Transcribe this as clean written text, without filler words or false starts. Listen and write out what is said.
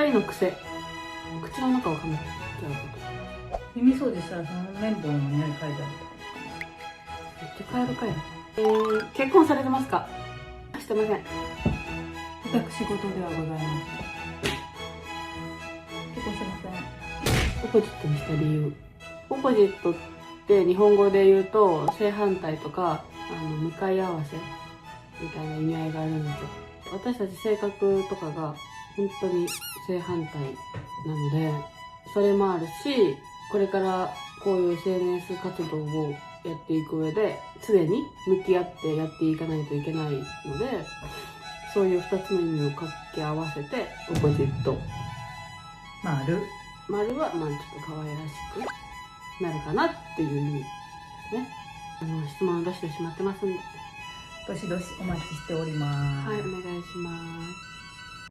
二人の癖、口の中を噛むって耳掃除したらその綿棒の匂い嗅いだりとか。めっちゃカエルかよ。結婚されてますか？してません。私事ではございません。結婚してません。オポジットにした理由。オポジットって日本語で言うと正反対とか向かい合わせみたいな意味合いがあるんですよ。私たち性格とかが本当に正反対なので、それもあるし、これからこういう SNS 活動をやっていく上で常に向き合ってやっていかないといけないので、そういう2つの意味を掛け合わせてオポジット。丸はちょっと可愛らしくなるかなっていう意味ですね。質問を出してしまってますんで、どしどしお待ちしております。はい、お願いします。